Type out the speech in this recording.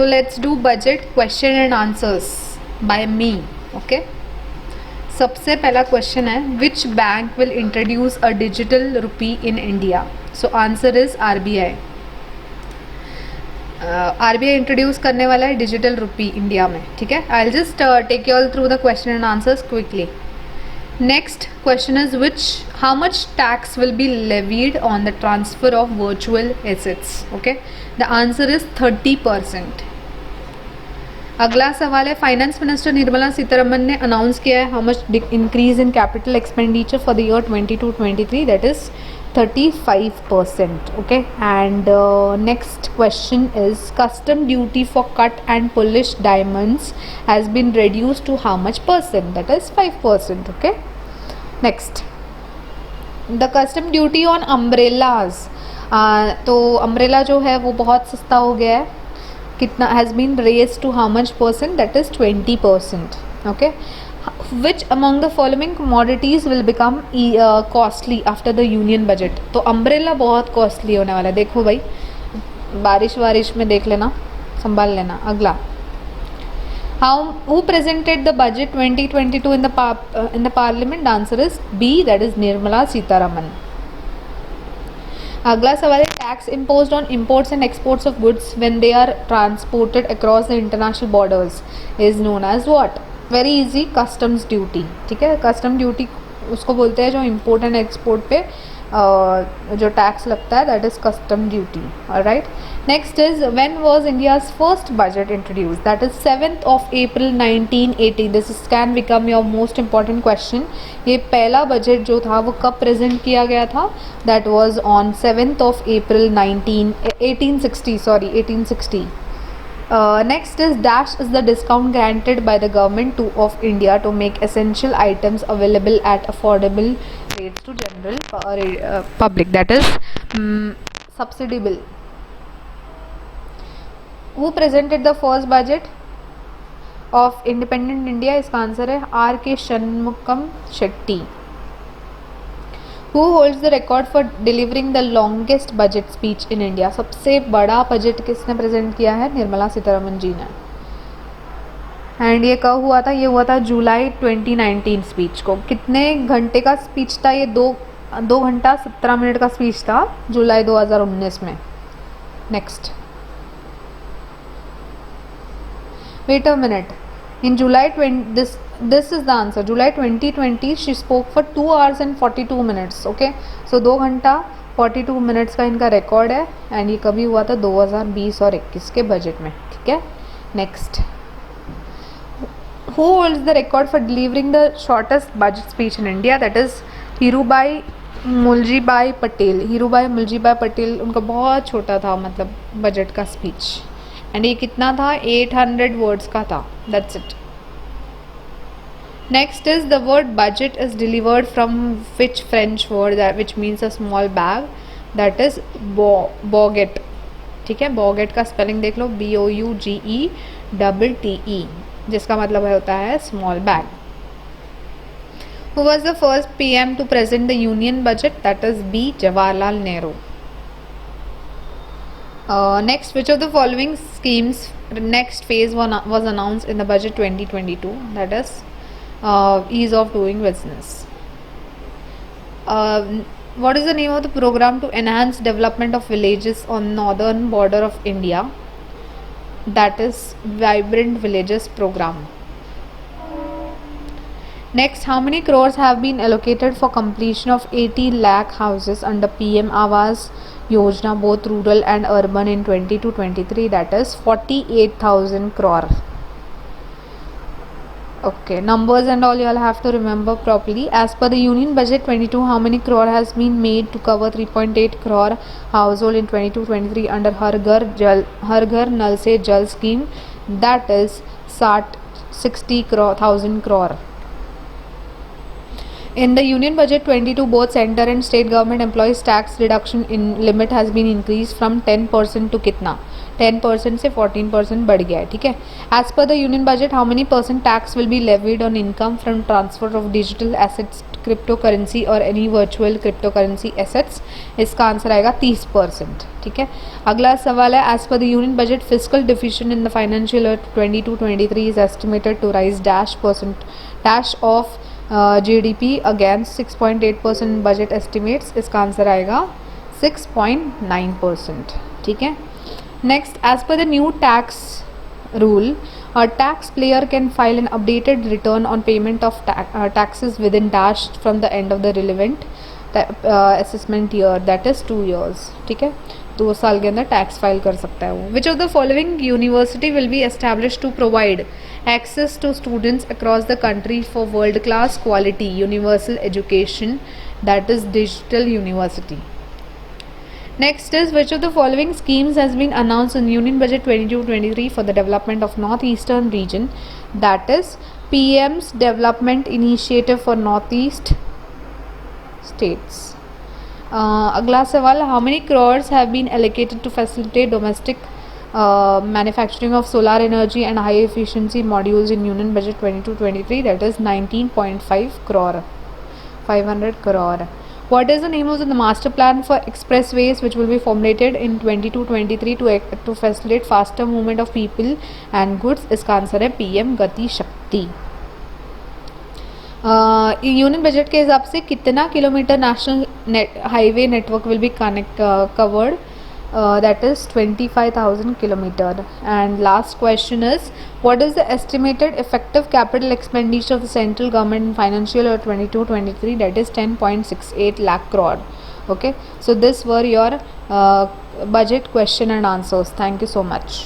So let's do budget question and answers by me. Okay. सबसे पहला question है, which bank will introduce a digital rupee in India? So answer is RBI. RBI introduce करने वाला है digital rupee India में. ठीक है, I will just take you all through the question and answers quickly. Next question is how much tax will be levied on the transfer of virtual assets? Okay, the answer is 30%. अगला सवाल है, finance minister Nirmala Sitharaman ने announce किया है how much increase in capital expenditure for the year 22-23, that is 35%. Okay, and next question is custom duty for cut and polished diamonds has been reduced to how much percent? That is 5%. Okay, next, the custom duty on umbrellas. तो umbrella जो है वो बहुत सस्ता हो गया है. कितना has been raise to how much percent? That is 20%. Okay, which among the following commodities will become costly after the union budget? तो अम्ब्रेला बहुत कॉस्टली होने वाला है. देखो भाई, बारिश में देख लेना, संभाल लेना. अगला, who presented the budget 2022 in the parliament? The answer is B, that is Nirmala Sitharaman. अगला सवाल है, tax imposed on imports and exports of goods when they are transported across the international borders is known as what? Very easy, customs duty. ठीक है, custom duty उसको बोलते हैं जो import and export पे जो टैक्स लगता है, that is custom duty. Alright, next is when was India's first budget introduce? That is 7th of April 1980. This can become your most important question. ये पहला बजट जो था वो कब प्रेजेंट किया गया था? That was on 7th of April 1860. Next is dash is the discount granted by the government of India to make essential items available at affordable rates to general public, that is subsidy bill. Who presented the first budget of independent India? इसका answer है R.K. Shanmugam Shetty. Who holds the record for delivering the longest budget speech in India? सबसे बड़ा budget किसने present किया है? निर्मला सीतारमन जी ने. And ये कब हुआ था? ये हुआ था जुलाई 2019 स्पीच को. कितने घंटे का स्पीच था ये? 2 घंटा 17 मिनट का स्पीच था जुलाई 2019 में. Next, wait a minute. In July 20, this is the answer. July 2020 she spoke for 2 hours and 42 minutes. Okay, so 2 घंटा 42 मिनट्स का इनका रिकॉर्ड है. एंड ये कभी हुआ था? 2020 और 21 के बजट में. ठीक है, next, who holds the record for delivering the shortest budget speech in India? That is Hirubai Muljibai Patel. Hirubai Muljibai Patel, उनका बहुत छोटा था मतलब बजट का स्पीच. एंड ये कितना था? 800 वर्ड्स का था. That's it. Next is the word budget is delivered from which French word which means a small bag? That is bougette. ठीक है, बॉगेट का स्पेलिंग देख लो, BOUGETTE, जिसका मतलब होता है small bag. Who was the first PM to present the union budget? That is B, Jawaharlal Nehru. Next, which of the following schemes next phase was announced in the budget 2022? That is ease of doing business. What is the name of the program to enhance development of villages on northern border of India? That is Vibrant Villages program. Next, how many crores have been allocated for completion of 80 lakh houses under PM Awas Yojana, both rural and urban, in 22-23? That is 48,000 crore. Okay, numbers and all you all have to remember properly. As per the Union Budget 22, how many crore has been made to cover 3.8 crore household in 22-23 under Har Ghar Nal Se Jal scheme? That is 60,000 crore. In the Union Budget 22, both center and state government employees tax reduction in limit has been increased from 10% to कितना? 10% से 14% बढ़ गया है, ठीक है. As per the union budget how many percent tax will be levied on income from transfer of digital assets, crypto currency और any virtual crypto currency assets. इसका answer आएगा 30%, ठीक है. अगला सवाल है as per the union budget fiscal deficit in the financial year 22-23 is estimated to rise dash of GDP against 6.8% budget estimates. इसका answer आएगा 6.9%, ठीक है. Next, as per the new tax rule, a taxpayer can file an updated return on payment of taxes within dash from the end of the relevant assessment year, that is 2 years, ठीक है. 2 साल के अंदर tax file कर सकता है वो. Which of the following university will be establish to provide access to students across the country for world class quality universal education, that is Digital University. Next is, which of the following schemes has been announced in Union Budget 22-23 for the development of Northeastern region, that is PM's Development Initiative for Northeast States. अगला सवाल, how many crores have been allocated to facilitate domestic manufacturing of solar energy and high efficiency modules in Union Budget 22-23, that is 19.5 crore, 500 crore. What is the name of the master plan for expressways which will be formulated in 22-23 to facilitate faster movement of people and goods? इसका answer है PM गति शक्ति. Union budget के हिसाब से कितना kilometre national highway network will be covered? That is 25,000 kilometer. And last question is, what is the estimated effective capital expenditure of the central government in financial year 22-23, that is 10.68 lakh crore. Okay, so this were your budget question and answers. Thank you so much.